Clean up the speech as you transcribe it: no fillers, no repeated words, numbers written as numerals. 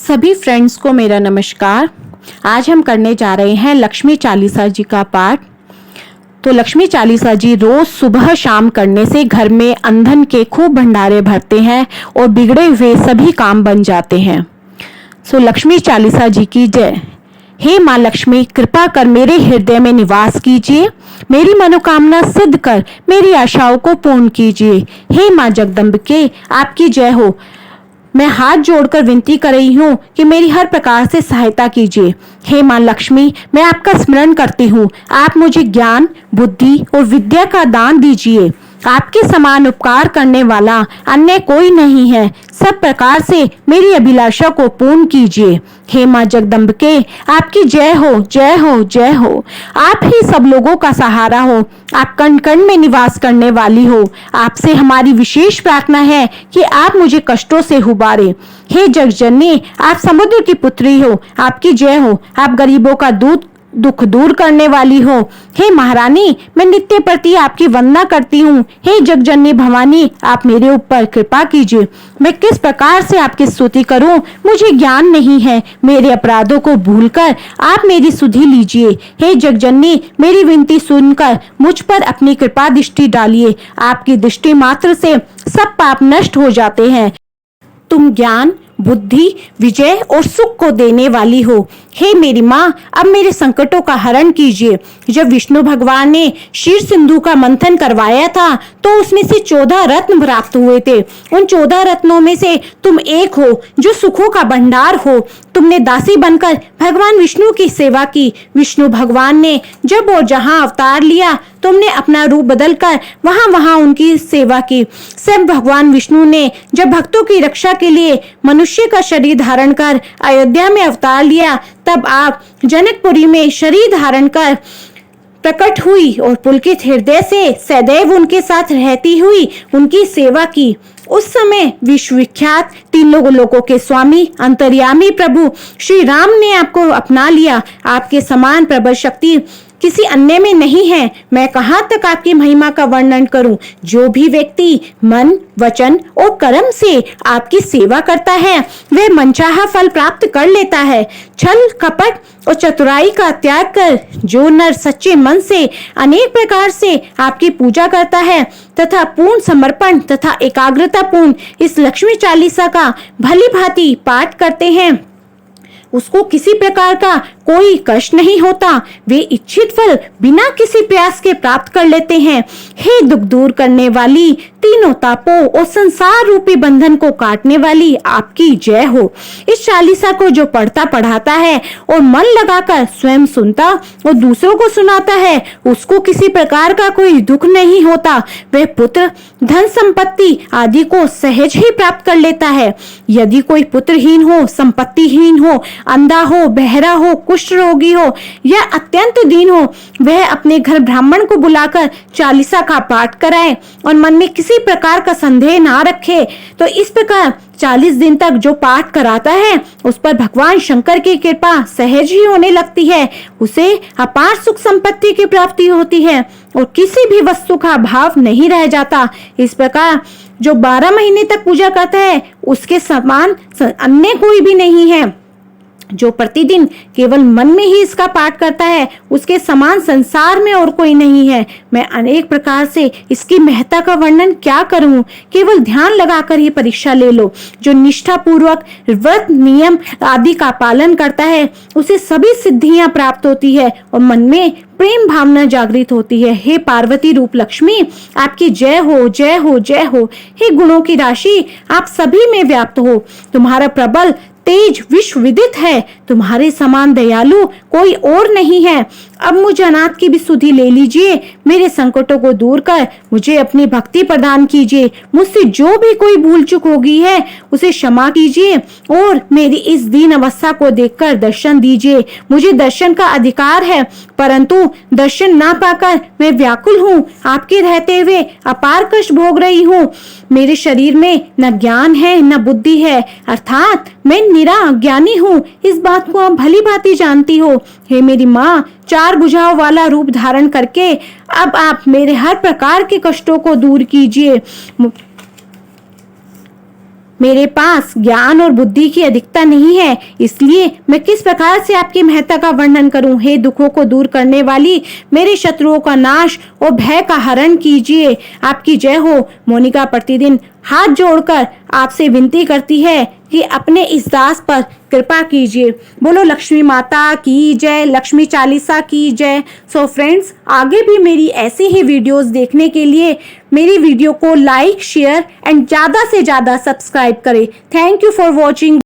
सभी फ्रेंड्स को मेरा नमस्कार। आज हम करने जा रहे हैं लक्ष्मी चालीसा जी का पाठ। तो लक्ष्मी चालीसा जी रोज सुबह शाम करने से घर में अंधन के खूब भंडारे भरते हैं और बिगड़े हुए सभी काम बन जाते हैं। सो लक्ष्मी चालीसा जी की जय। हे माँ लक्ष्मी, कृपा कर मेरे हृदय में निवास कीजिए, मेरी मनोकामना सिद्ध कर मेरी आशाओं को पूर्ण कीजिए। हे माँ जगदम्बिके, आपकी जय हो। मैं हाथ जोड़कर विनती कर रही हूँ कि मेरी हर प्रकार से सहायता कीजिए। हे माँ लक्ष्मी, मैं आपका स्मरण करती हूँ, आप मुझे ज्ञान, बुद्धि और विद्या का दान दीजिए। आपके समान उपकार करने वाला अन्य कोई नहीं है। सब प्रकार से मेरी अभिलाषा को पूर्ण कीजिए। हे माँ जगदम्बिके, आपकी जय हो, जय हो, जय हो। आप ही सब लोगों का सहारा हो, आप कण कण में निवास करने वाली हो। आपसे हमारी विशेष प्रार्थना है कि आप मुझे कष्टों से उबारे। हे जगजननी, आप समुद्र की पुत्री हो, आपकी जय हो। आप गरीबों का दुख दूर करने वाली हो। हे महारानी, मैं नित्य प्रति आपकी वंदना करती हूँ। हे जगजननी भवानी, आप मेरे ऊपर कृपा कीजिए। मैं किस प्रकार से आपकी स्तुति करूं, मुझे ज्ञान नहीं है। मेरे अपराधों को भूलकर आप मेरी सुधि लीजिए। हे जगजननी, मेरी विनती सुनकर मुझ पर अपनी कृपा दृष्टि डालिए। आपकी दृष्टि मात्र से सब पाप नष्ट हो जाते हैं। तुम ज्ञान, बुद्धि, विजय और सुख को देने वाली हो। हे मेरी माँ, अब मेरे संकटों का हरण कीजिए। जब विष्णु भगवान ने क्षीर सिंधु का मंथन करवाया था तो उसमें से 14 रत्न प्राप्त हुए थे। उन 14 रत्नों में से तुम एक हो जो सुखों का भंडार हो। तुमने दासी बनकर भगवान विष्णु की सेवा की। विष्णु भगवान ने जब और जहां अवतार लिया, तुमने अपना रूप बदलकर वहां वहां उनकी सेवा की। सब भगवान विष्णु ने जब भक्तों की रक्षा के लिए मनुष्य का शरीर धारण कर अयोध्या में अवतार लिया, तब आप जनकपुरी में शरीर धारण कर प्रकट हुई और पुलकित हृदय से सदैव उनके साथ रहती हुई उनकी सेवा की। उस समय विश्वविख्यात तीन लोकों के स्वामी अंतर्यामी प्रभु श्री राम ने आपको अपना लिया। आपके समान प्रबल शक्ति किसी अन्य में नहीं है। मैं कहाँ तक आपकी महिमा का वर्णन करूं। जो भी व्यक्ति मन, वचन और कर्म से आपकी सेवा करता है वह मनचाहा फल प्राप्त कर लेता है। छल, कपट और चतुराई का त्याग कर जो नर सच्चे मन से अनेक प्रकार से आपकी पूजा करता है तथा पूर्ण समर्पण तथा एकाग्रता पूर्ण इस लक्ष्मी चालीसा का भली भांति पाठ करते हैं, उसको किसी प्रकार का कोई कष्ट नहीं होता। वे इच्छित फल बिना किसी प्रयास के प्राप्त कर लेते हैं। हे दुख दूर करने वाली, तीनों तापों और संसार रूपी बंधन को काटने वाली, आपकी जय हो। इस चालीसा को जो पढ़ता पढ़ाता है और मन लगाकर स्वयं सुनता और दूसरों को सुनाता है, उसको किसी प्रकार का कोई दुख नहीं होता। वह पुत्र, धन, संपत्ति आदि को सहज ही प्राप्त कर लेता है। यदि कोई पुत्रहीन हो, संपत्तिहीन हो, अंधा हो, बहरा हो, कुष्ठ रोगी हो या अत्यंत दीन हो, वह अपने घर ब्राह्मण को बुलाकर चालीसा का पाठ कराए और मन में किसी प्रकार का संदेह ना रखे। तो इस प्रकार 40 दिन तक जो पाठ कराता है उस पर भगवान शंकर की कृपा सहज ही होने लगती है। उसे अपार सुख संपत्ति की प्राप्ति होती है और किसी भी वस्तु का अभाव नहीं रह जाता। इस प्रकार जो 12 महीने तक पूजा करता है उसके समान अन्य कोई भी नहीं है। जो प्रतिदिन केवल मन में ही इसका पाठ करता है उसके समान संसार में और कोई नहीं है। मैं अनेक प्रकार से इसकी महत्ता का वर्णन क्या करूं, केवल ध्यान लगाकर ही परीक्षा ले लो। जो निष्ठा पूर्वक व्रत, नियम आदि का पालन करता है उसे सभी सिद्धियां प्राप्त होती है और मन में प्रेम भावना जागृत होती है। हे पार्वती रूप लक्ष्मी, आपकी जय हो, जय हो, जय हो। हे गुणों की राशि, आप सभी में व्याप्त हो। तुम्हारा प्रबल तेज विश्व विदित है। तुम्हारे समान दयालु कोई और नहीं है। अब मुझ अनाथ की भी सुधि ले लीजिए। मेरे संकटों को दूर कर मुझे अपनी भक्ति प्रदान कीजिए। मुझसे जो भी कोई भूल चूक होगी है उसे क्षमा कीजिए और मेरी इस दीन अवस्था को देखकर दर्शन दीजिए। मुझे दर्शन का अधिकार है, परंतु दर्शन ना पाकर मैं व्याकुल हूँ। आपके रहते हुए अपार कष्ट भोग रही हूँ। मेरे शरीर में न ज्ञान है न बुद्धि है, अर्थात मैं निरा अज्ञानी हूँ। इस बात को आप भली भांति जानती हो। हे मेरी माँ, 4 भुजाओं वाला रूप धारण करके अब आप मेरे हर प्रकार के कष्टों को दूर कीजिए। मेरे पास ज्ञान और बुद्धि की अधिकता नहीं है, इसलिए मैं किस प्रकार से आपकी महत्ता का वर्णन करूं। हे दुखों को दूर करने वाली, मेरे शत्रुओं का नाश और भय का हरण कीजिए। आपकी जय हो। मोनिका प्रतिदिन हाथ जोड़कर आपसे विनती करती है कि अपने इस दास पर कृपा कीजिए। बोलो लक्ष्मी माता की जय, लक्ष्मी चालीसा की जय। सो फ्रेंड्स, आगे भी मेरी ऐसी ही वीडियोस देखने के लिए मेरी वीडियो को लाइक, शेयर एंड ज़्यादा से ज़्यादा सब्सक्राइब करें। Thank you for watching.